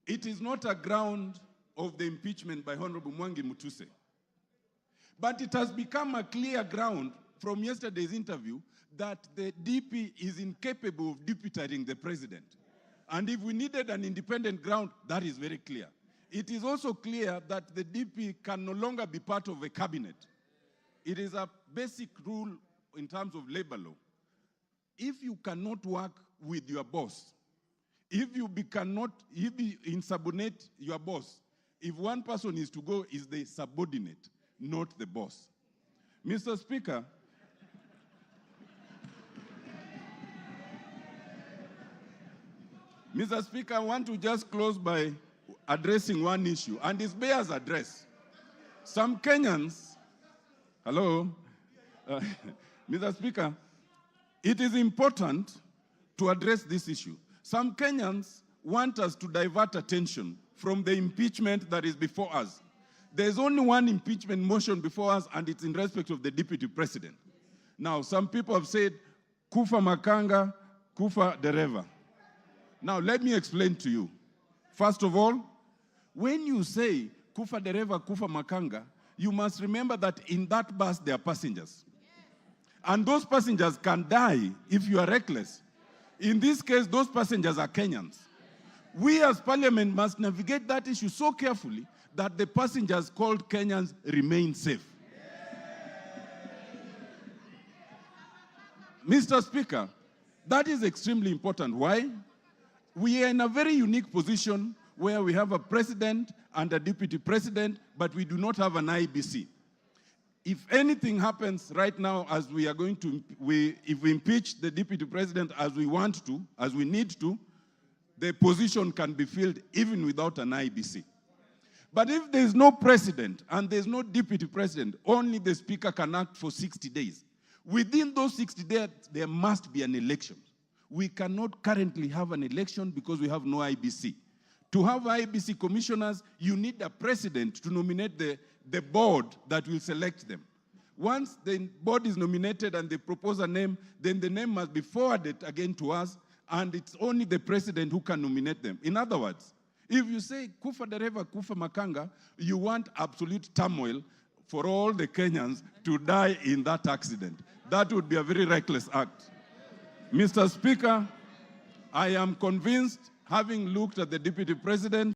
It is not a ground of the impeachment by Honorable Mwangi Mutuse. But it has become a clear ground from yesterday's interview that the DP is incapable of deputying the president. And if we needed an independent ground, that is very clear. It is also clear that the DP can no longer be part of a cabinet. It is a basic rule in terms of labor law. If you cannot work with your boss, if you insubordinate your boss, if one person is to go, is the subordinate, not the boss. Mr. Speaker, Mr. Speaker, I want to just close by addressing one issue, and it bears address. Some Kenyans, hello, Mr. Speaker, it is important to address this issue. Some Kenyans want us to divert attention from the impeachment that is before us. There's only one impeachment motion before us, and it's in respect of the deputy president. Now, some people have said, Kufa Makanga, Kufa Dereva. Now, let me explain to you. First of all, when you say Kufa Dereva, Kufa Makanga, you must remember that in that bus there are passengers. And those passengers can die if you are reckless. In this case, those passengers are Kenyans. We as parliament must navigate that issue so carefully that the passengers called Kenyans remain safe. Mr. Speaker, that is extremely important. Why? We are in a very unique position where we have a president and a deputy president, but we do not have an IBC. If anything happens right now, as we are going to, if we impeach the deputy president as we want to, as we need to, the position can be filled even without an IBC. But if there is no president and there is no deputy president, only the speaker can act for 60 days. Within those 60 days, there must be an election. We cannot currently have an election because we have no IBC. To have IBC commissioners, you need a president to nominate the board that will select them. Once the board is nominated and they propose a name, then the name must be forwarded again to us, and it's only the president who can nominate them. In other words, if you say Kufa Dereva, Kufa Makanga, you want absolute turmoil for all the Kenyans to die in that accident. That would be a very reckless act. Mr. Speaker, I am convinced, having looked at the deputy president,